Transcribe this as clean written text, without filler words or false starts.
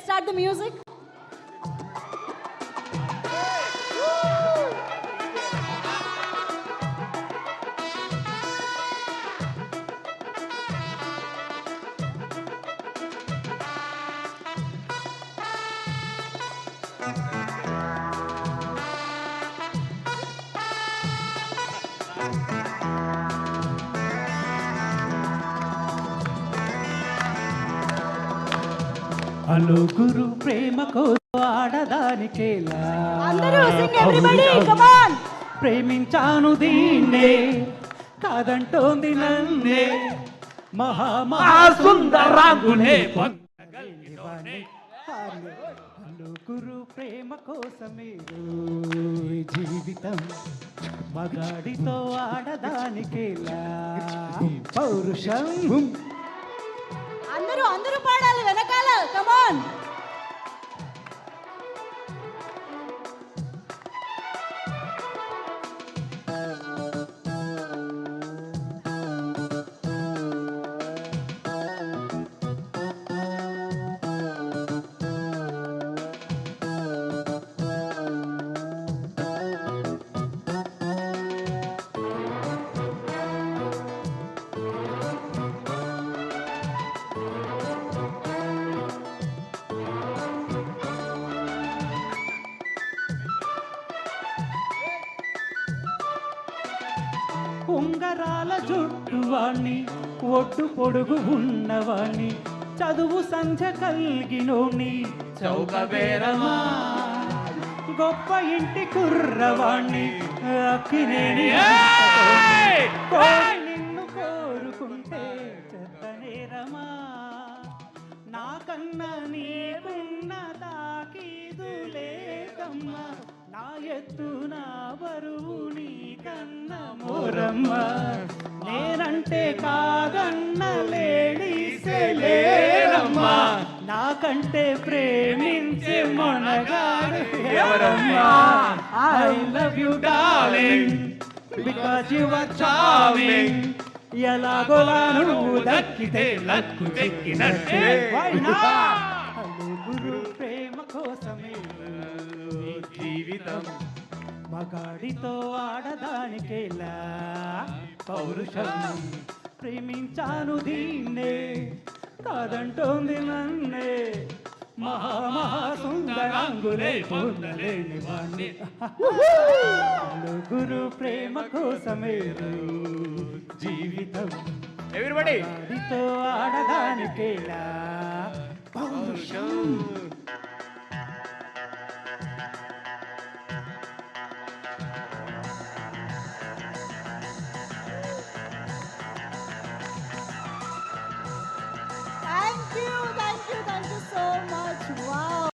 start the music. అలుగురు ప్రేమ కోసం ఆడదానికేలా అందరూ sing everybody, come on. ప్రేమించాను దీన్నే కాదంటోంది నన్నే మహాసుందరాంగునే అలుగురు ప్రేమ కోసమే జీవితం మగాడితో ఆడదానికేలా పౌరుషం అందరూ పాడాలి వెనకాల, come on. ఉంగరాల జుట్టువాణ్ణి ఒట్టు పొడుగు ఉన్నవాణ్ణి చదువు సంధ్య కలిగినోణ్ణి చౌకబేరమా గొప్ప ఇంటి కుర్రవాణ్ణి అక్కినేని నిన్ను కోరుకుంటే చెత్తనేరమా నాకన్నా నీకున్న తాకీదులేకమ్మా నా ఎత్తు నా బరువు నీకన్న మోరమ్మ నేనంటే కాదన్న లేడీసేలేరమ్మా నాకంటే ప్రేమించే మొనగాడు ఎవరమ్మా I love you darling because you are charming ఎలాగోలా నువ్వు దక్కితే లక్కు దక్కినట్టే అలుగురు ప్రేమ కోసమే జీవితం మగాడితో ఆడదానికేలా పౌరుషం ప్రేమించాను దీన్నే కాదంటోంది నన్నే మహాసుందరాంగులే పొందలేని వాణ్ణి అలుగురు ప్రేమ కోసమే జీవితం మగాడితో ఆడదానికేలా పౌరుషం. Thank you so much.